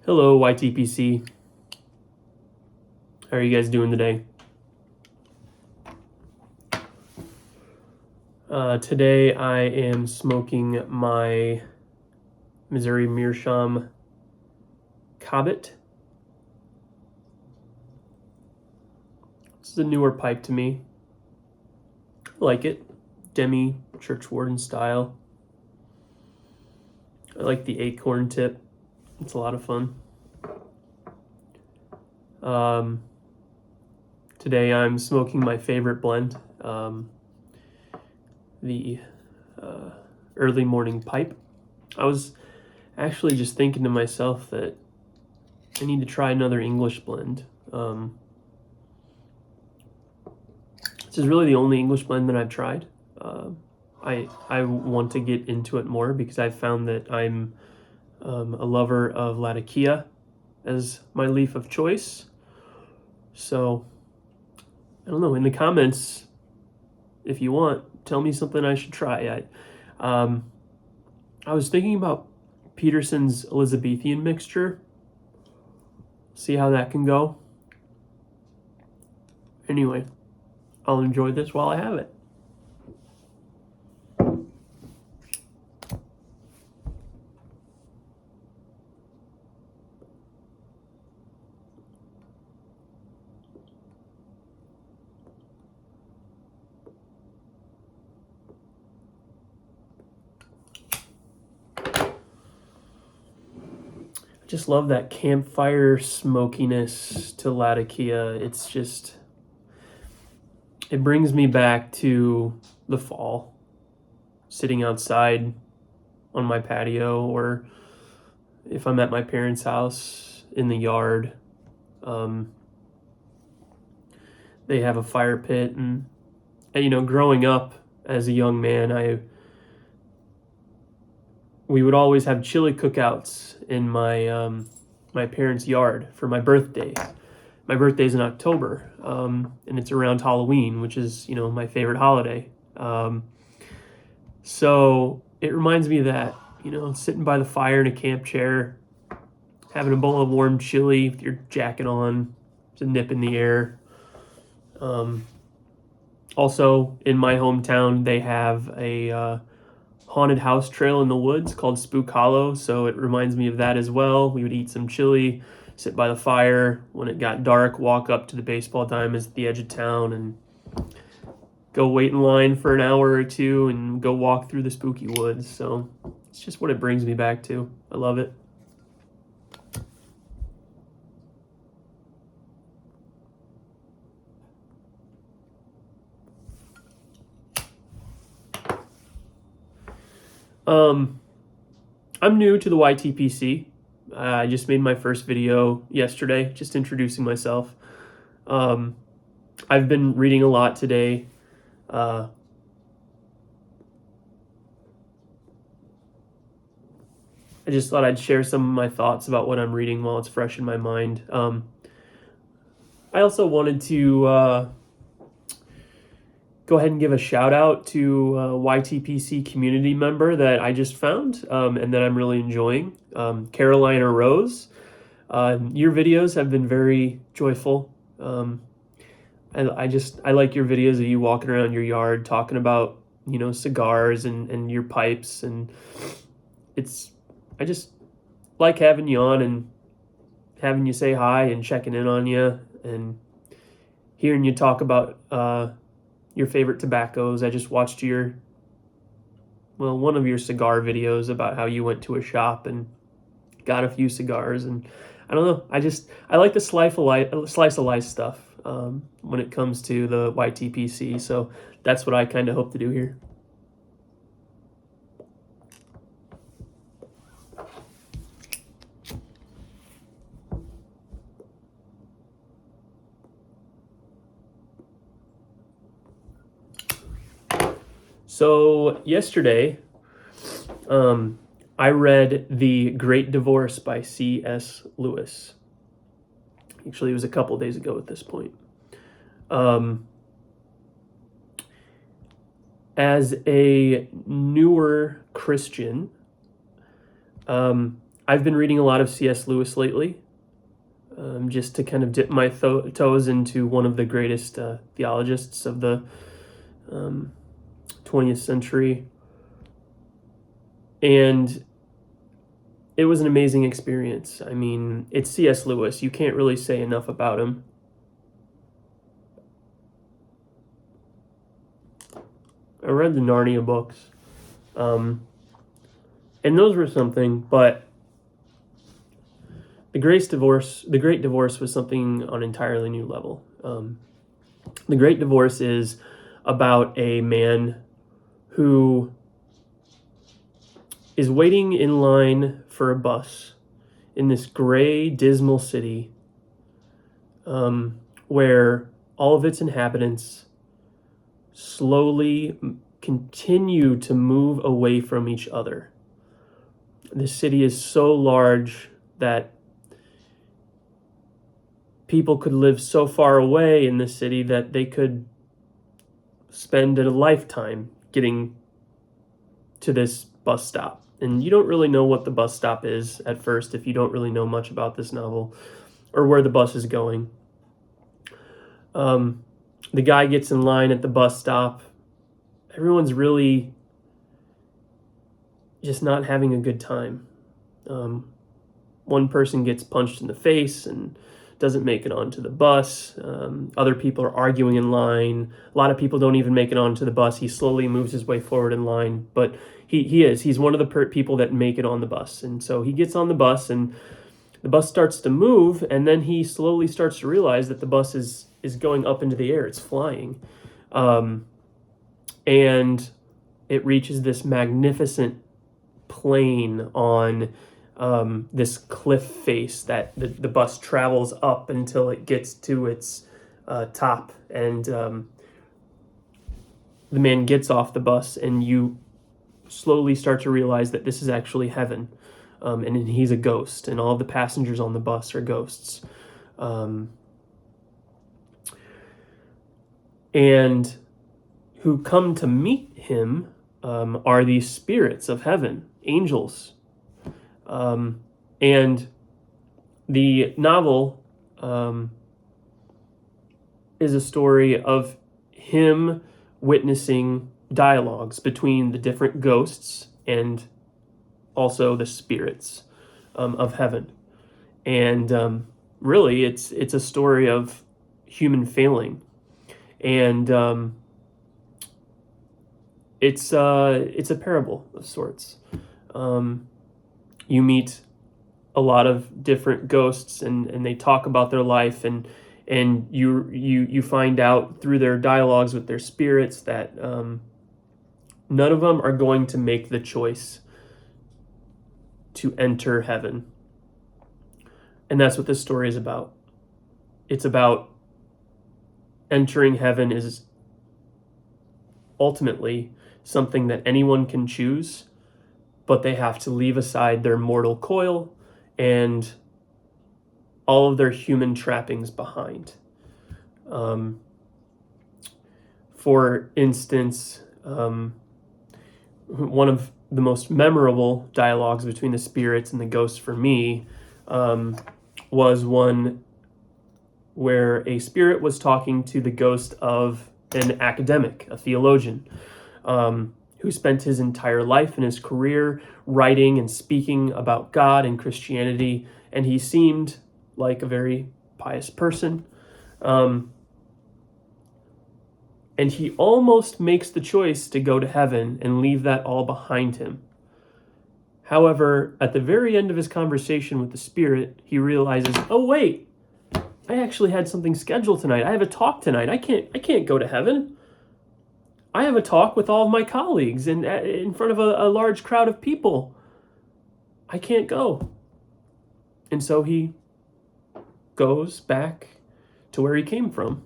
Hello, YTPC. How are you guys doing today? Today I am smoking my Missouri Meerschaum Cobbit. This is a newer pipe to me. I like it. Demi Churchwarden style. I like the acorn tip. It's a lot of fun. Today I'm smoking my favorite blend, the early morning pipe. I was actually just thinking to myself that I need to try another English blend. This is really the only English blend that I've tried. I want to get into it more because I've found that I'm a lover of Latakia as my leaf of choice. So, I don't know, in the comments, if you want, tell me something I should try. I was thinking about Peterson's Elizabethan mixture. See how that can go. Anyway, I'll enjoy this while I have it. Just love that campfire smokiness to Latakia. It's just, it brings me back to the fall, sitting outside on my patio, or if I'm at my parents' house in the yard. They have a fire pit, and you know, growing up as a young man, we would always have chili cookouts in my parents' yard for my birthday. My birthday's in October, and it's around Halloween, which is, you know, my favorite holiday. So it reminds me of that, you know, sitting by the fire in a camp chair, having a bowl of warm chili with your jacket on, there's a nip in the air. Also, in my hometown, they have a haunted house trail in the woods called Spook Hollow, so it reminds me of that as well. We would eat some chili, sit by the fire. When it got dark, walk up to the baseball diamonds at the edge of town and go wait in line for an hour or two and go walk through the spooky woods. So it's just what it brings me back to. I love it. I'm new to the YTPC. I just made my first video yesterday, just introducing myself. I've been reading a lot today. I just thought I'd share some of my thoughts about what I'm reading while it's fresh in my mind. I also wanted to go ahead and give a shout out to a YTPC community member that I just found and that I'm really enjoying, Carolina Rose. Your videos have been very joyful. I like your videos of you walking around your yard talking about, you know, cigars and your pipes, and I just like having you on and having you say hi and checking in on you and hearing you talk about your favorite tobaccos. I just watched one of your cigar videos about how you went to a shop and got a few cigars, and I don't know, I like the slice of life stuff when it comes to the YTPC, so that's what I kind of hope to do here. So yesterday, I read The Great Divorce by C.S. Lewis. Actually, it was a couple days ago at this point. As a newer Christian, I've been reading a lot of C.S. Lewis lately, just to kind of dip my toes into one of the greatest theologists of the 20th century. And it was an amazing experience. I mean, it's C.S. Lewis. You can't really say enough about him. I read the Narnia books, and those were something, but the Great Divorce was something on an entirely new level. The Great Divorce is about a man who is waiting in line for a bus in this gray, dismal city, where all of its inhabitants slowly continue to move away from each other. The city is so large that people could live so far away in the city that they could spend a lifetime getting to this bus stop. And you don't really know what the bus stop is at first if you don't really know much about this novel or where the bus is going. The guy gets in line at the bus stop. Everyone's really just not having a good time. One person gets punched in the face and doesn't make it onto the bus. Other people are arguing in line. A lot of people don't even make it onto the bus. He slowly moves his way forward in line, but he's one of the people that make it on the bus. And so he gets on the bus, and the bus starts to move, and then he slowly starts to realize that the bus is going up into the air. It's flying. And it reaches this magnificent plane on this cliff face that the bus travels up until it gets to its top. And the man gets off the bus, and you slowly start to realize that this is actually heaven. And he's a ghost, and all the passengers on the bus are ghosts. And who come to meet him are these spirits of heaven, angels. And the novel is a story of him witnessing dialogues between the different ghosts and also the spirits of heaven. And really, it's a story of human failing. And it's a parable of sorts. You meet a lot of different ghosts, and they talk about their life, and you find out through their dialogues with their spirits that none of them are going to make the choice to enter heaven. And that's what this story is about. It's about entering heaven is ultimately something that anyone can choose, but they have to leave aside their mortal coil and all of their human trappings behind. For instance, one of the most memorable dialogues between the spirits and the ghosts for me was one where a spirit was talking to the ghost of an academic, a theologian, who spent his entire life and his career writing and speaking about God and Christianity, and he seemed like a very pious person. And he almost makes the choice to go to heaven and leave that all behind him. However, at the very end of his conversation with the spirit, he realizes, oh wait, I actually had something scheduled tonight. I have a talk tonight. I can't go to heaven. I have a talk with all of my colleagues in front of a large crowd of people. I can't go. And so he goes back to where he came from.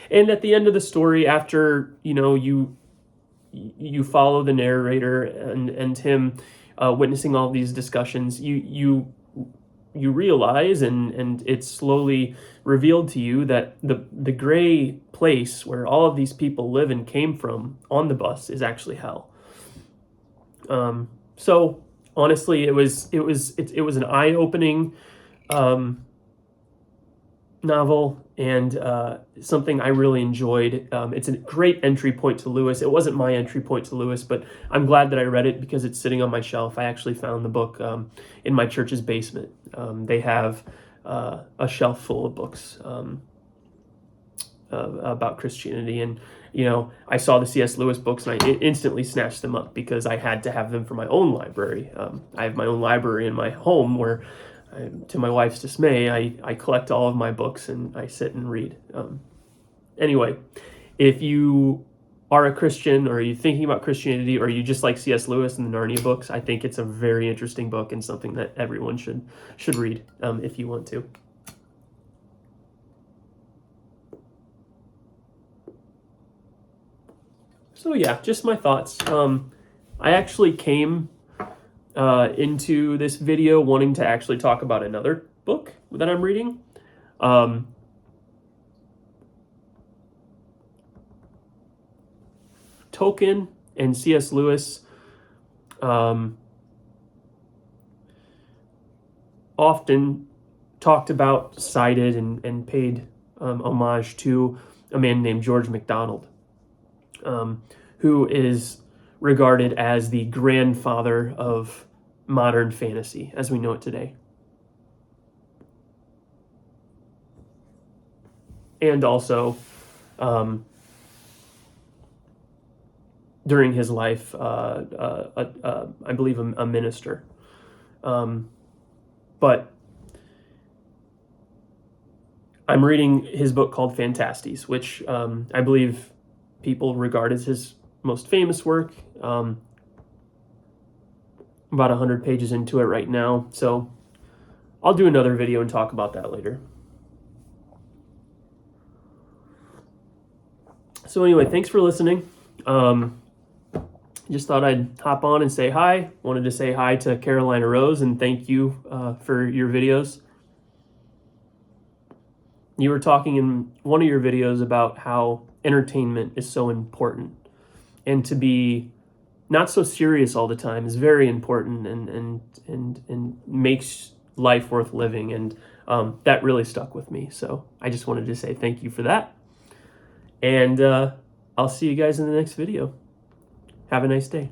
And at the end of the story, after you follow the narrator and him witnessing all these discussions, you realize, and it's slowly revealed to you, that the gray place where all of these people live and came from on the bus is actually hell. So honestly, it was an eye-opening novel, and something I really enjoyed. It's a great entry point to Lewis. It wasn't my entry point to Lewis, but I'm glad that I read it because it's sitting on my shelf. I actually found the book in my church's basement. They have a shelf full of books about Christianity, and I saw the C.S. Lewis books and I instantly snatched them up because I had to have them for my own library. I have my own library in my home where, to my wife's dismay, I collect all of my books and I sit and read. Anyway, if you are a Christian, or are you thinking about Christianity, or you just like C.S. Lewis and the Narnia books, I think it's a very interesting book and something that everyone should read if you want to. So yeah, just my thoughts. I actually came into this video wanting to actually talk about another book that I'm reading. Tolkien and C.S. Lewis often talked about, cited, and paid homage to a man named George MacDonald, who is regarded as the grandfather of modern fantasy as we know it today. And also, during his life, I believe a minister. But I'm reading his book called Phantastes, which I believe people regard as his most famous work. About 100 pages into it right now, so I'll do another video and talk about that later. So anyway, thanks for listening. Just thought I'd hop on and say hi. Wanted to say hi to Carolina Rose and thank you for your videos. You were talking in one of your videos about how entertainment is so important, and to be not so serious all the time is very important, and makes life worth living, and that really stuck with me. So I just wanted to say thank you for that, and I'll see you guys in the next video. Have a nice day.